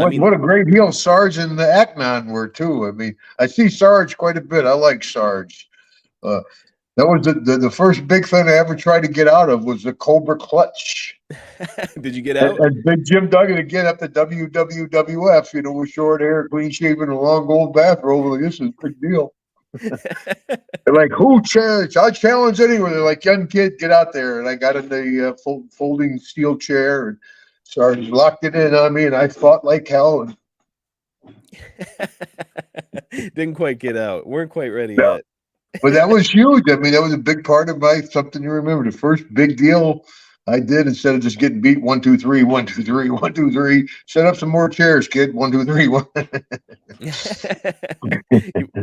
I mean, what a great heel Sarge and the Aknon were too. I mean, I see Sarge quite a bit. I like Sarge. Uh, that was the first big thing I ever tried to get out of was the Cobra Clutch. did you get out? And Big Jim Duggan again up to WWF, with short hair, clean shaven, and a long gold bathrobe. Like, this is a big deal. They're like, who challenge? I challenge anyone. They're like, young kid, get out there. And I got in the folding steel chair and started locked it in on me, and I fought like hell. And didn't quite get out. Weren't quite ready yet. But that was huge. I mean, that was a big part of something you remember. The first big deal I did, instead of just getting beat 1, 2, 3, 1, 2, 3, 1, 2, 3, set up some more chairs, kid. 1, 2, 3, 1.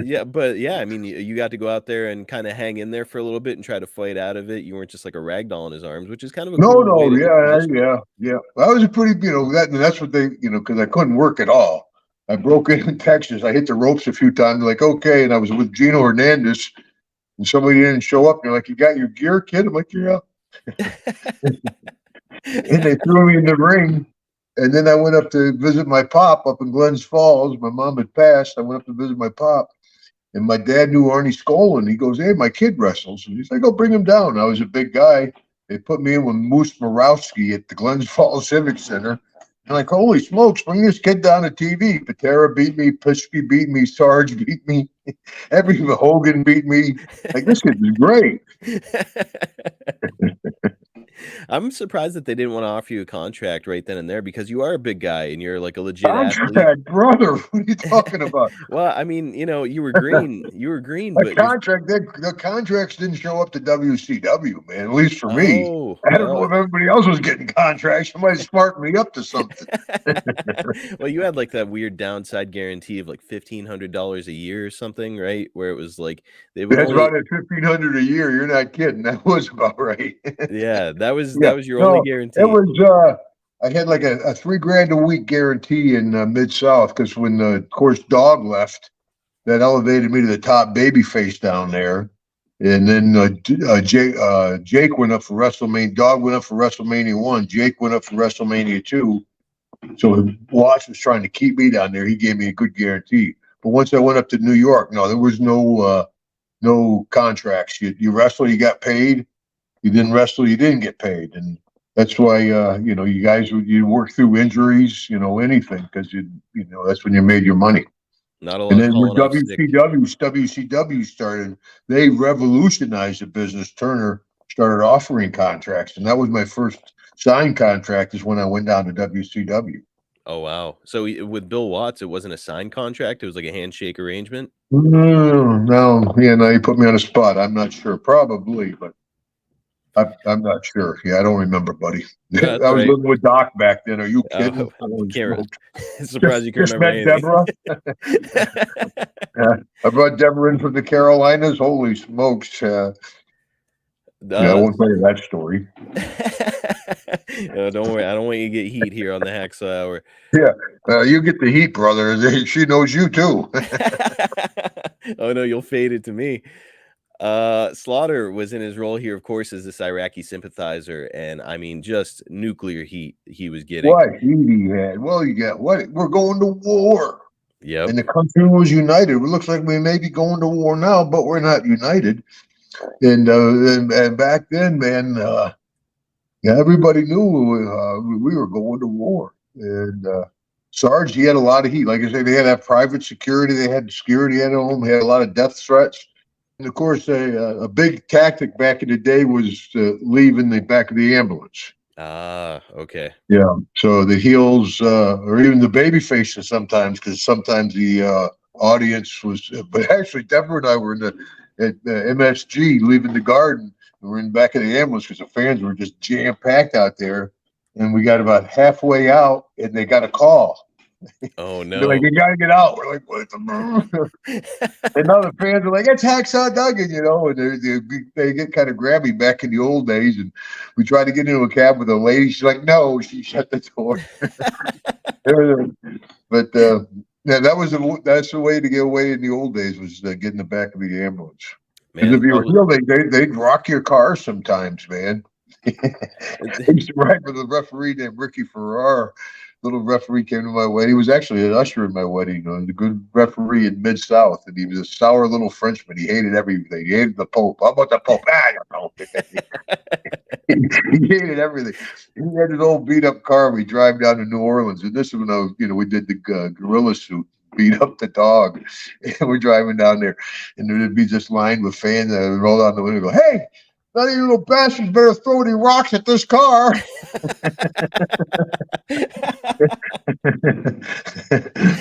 Yeah, but I mean, you got to go out there and kind of hang in there for a little bit and try to fight out of it. You weren't just like a rag doll in his arms, which is kind of a cool way to yeah. That was a pretty, that's what they, because I couldn't work at all. I broke in Texas. I hit the ropes a few times, like, okay, and I was with Gino Hernandez, and somebody didn't show up. They're like, you got your gear, kid? I'm like, yeah. And they threw me in the ring, and then I went up to visit my pop up in Glens Falls. My mom had passed. I went up to visit my pop, and my dad knew Arnie Skolin. He goes, hey, my kid wrestles. And he's like, oh, bring him down. I was a big guy. They put me in with Moose Morawski at the Glens Falls Civic Center. And like, holy smokes, bring this kid down to TV. Patera beat me, Pishke beat me, Sarge beat me, Hogan beat me. Like, this kid is great. I'm surprised that they didn't want to offer you a contract right then and there, because you are a big guy and you're like a legit athlete. Brother, what are you talking about? Well, I mean, you were green. You were green. But the contracts didn't show up to WCW, man, at least for me. I don't know if everybody else was getting contracts. Somebody smartened me up to something. Well, you had like that weird downside guarantee of like $1,500 a year or something, right? Where it was like that's about at $1,500 a year. You're not kidding. That was about right. Yeah, that was your only guarantee. It was I had like a $3,000 a week guarantee in Mid-South, because when of course Dog left, that elevated me to the top babyface down there. And then Jake went up for WrestleMania. Dog went up for WrestleMania 1. Jake went up for WrestleMania 2. So Watts was trying to keep me down there. He gave me a good guarantee. But once I went up to New York, no, there was no contracts. You wrestle, you got paid. You didn't wrestle, you didn't get paid. And that's why you guys you work through injuries, anything, because that's when you made your money. Not a lot. And then when WCW started, they revolutionized the business. Turner started offering contracts, and that was my first signed contract, is when I went down to WCW. Oh, wow. So with Bill Watts, it wasn't a signed contract. It was like a handshake arrangement. No. Yeah, now you put me on a spot. I'm not sure. Probably, but I'm not sure. Yeah, I don't remember, buddy. Yeah, I was living with Doc back then. Are you kidding? Surprised you can remember Deborah. I brought Deborah in from the Carolinas. Holy smokes. I won't tell you that story. Don't worry. I don't want you to get heat here on the Hacksaw Hour. Yeah, you get the heat, brother. She knows you too. Oh, no, you'll fade it to me. Slaughter was in his role here, of course, as this Iraqi sympathizer, and I mean, just nuclear heat he was getting. What heat he had? Well, you got what? We're going to war. Yep. And the country was united. It looks like we may be going to war now, but we're not united. And back then, man, everybody knew we were going to war. And Sarge, he had a lot of heat. Like I say, they had that private security. They had security at home. They had a lot of death threats. And of course, a big tactic back in the day was to leave in the back of the ambulance. Ah, okay. Yeah. So the heels, or even the baby faces sometimes, because sometimes the audience was. But actually, Deborah and I were at MSG leaving the garden. We were in the back of the ambulance because the fans were just jam packed out there, and we got about halfway out, and they got a call. Oh no! They're like, you gotta get out. We're like, what the? And now the fans are like, it's Hacksaw Duggan, and they get kind of grabby back in the old days. And we tried to get into a cab with a lady. She's like, no, she shut the door. But that's the way to get away in the old days, was get in the back of the ambulance. Because if you were healed, they'd rock your car sometimes, man. I used to ride with a referee named Ricky Farrar. little referee came to my wedding. He was actually an usher in my wedding. A good referee in Mid South, and he was a sour little Frenchman. He hated everything. He hated the Pope. How about the Pope? No. He hated everything. He had his old beat up car. We drive down to New Orleans, and this is when I was, we did the gorilla suit. Beat up the dog, and we're driving down there, and there'd be just lined with fans. And I would roll down the window and go, "Hey, none of you little bastards better throw any rocks at this car."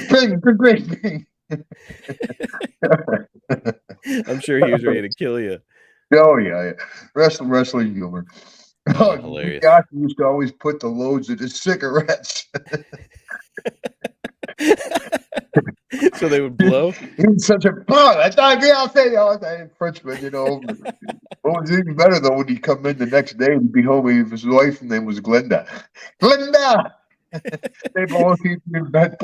Bing, good great bing. I'm sure he was ready to kill you. Oh yeah. Wrestling humor. Oh, hilarious. Gosh, he used to always put the loads in his cigarettes. So they would blow. He was such a bug. I thought I'll say Frenchman, What was even better though when he'd come in the next day and be home with his wife's name was Glenda. Glenda. They both eat in bed.